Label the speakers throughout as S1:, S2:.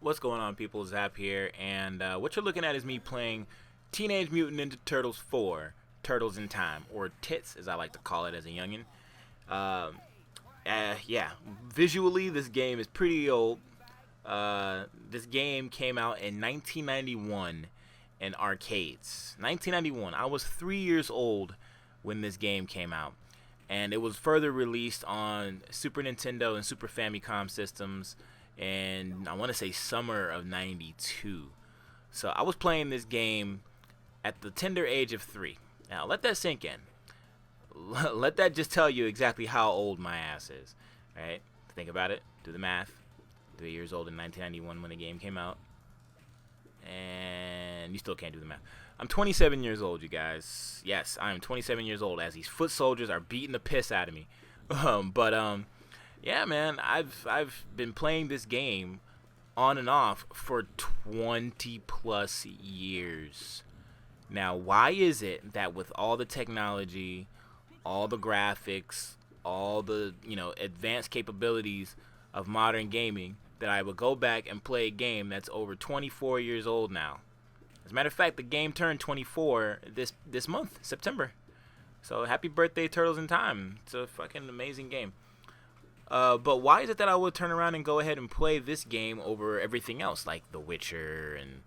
S1: What's going on, people? Zap here, and what you're looking at is me playing Teenage Mutant Ninja Turtles 4, Turtles in Time, or TITS, as I like to call it as a youngin. Um, yeah, visually, this game is pretty old. This game came out in 1991 in arcades. 1991. I was 3 years old when this game came out, and it was further released on Super Nintendo and Super Famicom systems. And I want to say summer of '92. So I was playing this game at the tender age of 3. Now let that sink in. Let that just tell you exactly how old my ass is. Right? Think about it. Do the math. 3 years old in 1991 when the game came out. And you still can't do the math. I'm 27 years old, you guys. Yes, I'm 27 years old as these foot soldiers are beating the piss out of me. Yeah, man, I've been playing this game on and off for 20 plus years. Now, why is it that with all the technology, all the graphics, all the, advanced capabilities of modern gaming, that I would go back and play a game that's over 24 years old now? As a matter of fact, the game turned 24 this month, September. So happy birthday, Turtles in Time. It's a fucking amazing game. But why is it that I would turn around and go ahead and play this game over everything else, like The Witcher and,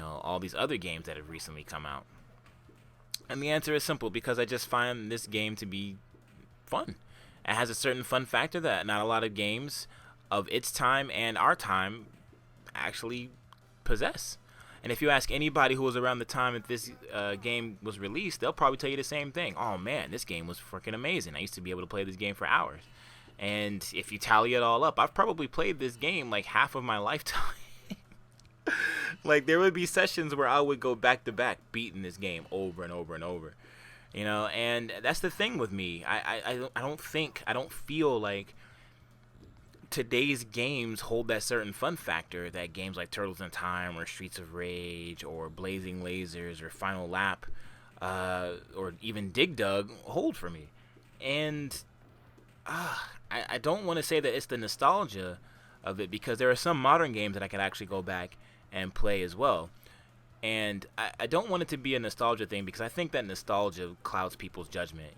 S1: all these other games that have recently come out? And the answer is simple, because I just find this game to be fun. It has a certain fun factor that not a lot of games of its time and our time actually possess. And if you ask anybody who was around the time that this game was released, they'll probably tell you the same thing. Oh man, this game was freaking amazing. I used to be able to play this game for hours. And if you tally it all up, I've probably played this game like half of my lifetime. Like, there would be sessions where I would go back to back beating this game over and over and over. And that's the thing with me. I don't feel like today's games hold that certain fun factor that games like Turtles in Time or Streets of Rage or Blazing Lasers or Final Lap or even Dig Dug hold for me. And I don't want to say that it's the nostalgia of it, because there are some modern games that I could actually go back and play as well. And I don't want it to be a nostalgia thing, because I think that nostalgia clouds people's judgment,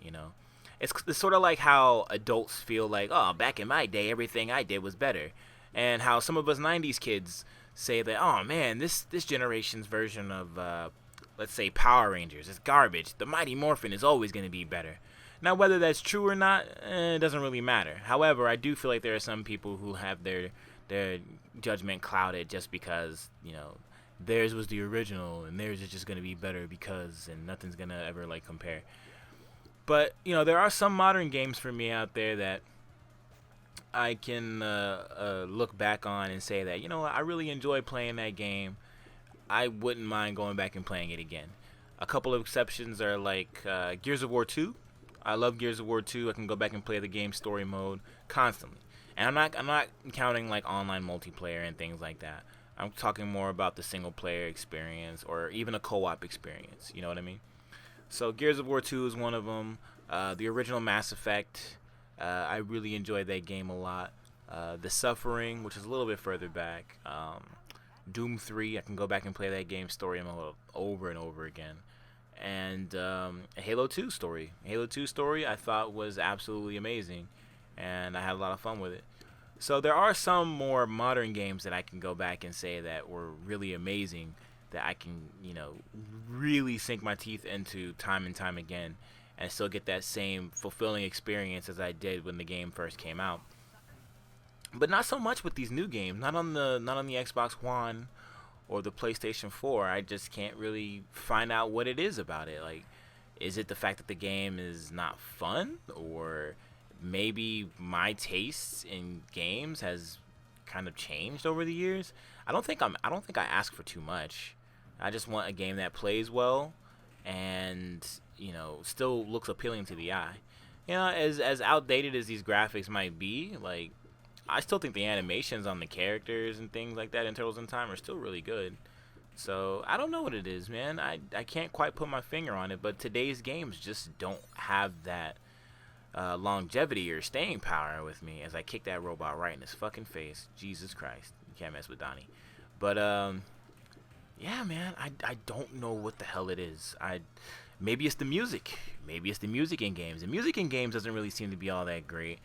S1: It's sort of like how adults feel like, oh, back in my day, everything I did was better. And how some of us 90s kids say that, oh, man, this generation's version of, let's say, Power Rangers is garbage. The Mighty Morphin is always going to be better. Now, whether that's true or not, it doesn't really matter. However, I do feel like there are some people who have their judgment clouded just because, theirs was the original and theirs is just going to be better because, and nothing's going to ever, compare. But, there are some modern games for me out there that I can look back on and say that, I really enjoy playing that game. I wouldn't mind going back and playing it again. A couple of exceptions are like Gears of War 2. I love Gears of War 2. I can go back and play the game story mode constantly. And I'm not counting like online multiplayer and things like that. I'm talking more about the single player experience or even a co-op experience. You know what I mean? So Gears of War 2 is one of them. The original Mass Effect, I really enjoyed that game a lot. The Suffering, which is a little bit further back. Doom 3, I can go back and play that game story mode over and over again. And Halo 2 story. Halo 2 story I thought was absolutely amazing, and I had a lot of fun with it. So there are some more modern games that I can go back and say that were really amazing, that I can, really sink my teeth into time and time again and still get that same fulfilling experience as I did when the game first came out. But not so much with these new games, not on the Xbox One or the PlayStation 4. I just can't really find out what it is about it. Like, is it the fact that the game is not fun, or maybe my tastes in games has kind of changed over the years? I don't think I ask for too much. I just want a game that plays well and, still looks appealing to the eye. As outdated as these graphics might be, like, I still think the animations on the characters and things like that in Turtles in Time are still really good. So I don't know what it is, man. I can't quite put my finger on it, but today's games just don't have that longevity or staying power with me as I kick that robot right in his fucking face. Jesus Christ. You can't mess with Donnie. But yeah, man, I don't know what the hell it is. Maybe it's the music. Maybe it's the music in games. The music in games doesn't really seem to be all that great.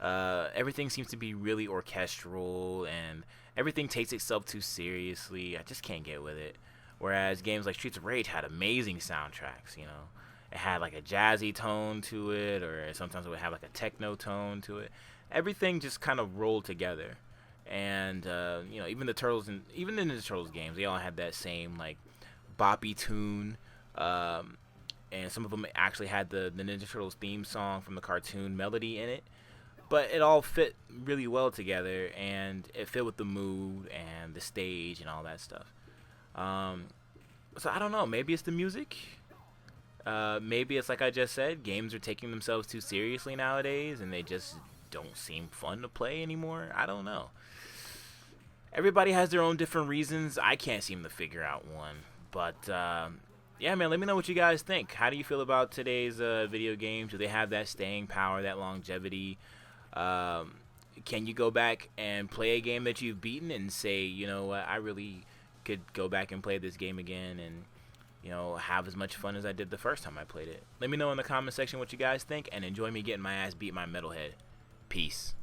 S1: Everything seems to be really orchestral, and everything takes itself too seriously. I just can't get with it. Whereas games like Streets of Rage had amazing soundtracks. You know, it had like a jazzy tone to it, or sometimes it would have like a techno tone to it. Everything just kind of rolled together. And you know, even the Turtles and even in the Turtles games, they all had that same like boppy tune. And some of them actually had the Ninja Turtles theme song from the cartoon melody in it. But it all fit really well together, and it fit with the mood and the stage and all that stuff. Um, so I don't know. Maybe it's the music. Maybe it's like I just said. Games are taking themselves too seriously nowadays, and they just don't seem fun to play anymore. I don't know. Everybody has their own different reasons. I can't seem to figure out one. But yeah, man, let me know what you guys think. How do you feel about today's video games? Do they have that staying power, that longevity? Um, can you go back and play a game that you've beaten and say, you know what, I really could go back and play this game again and, you know, have as much fun as I did the first time I played it? Let me know in the comment section what you guys think, and enjoy me getting my ass beat by Metalhead. Peace.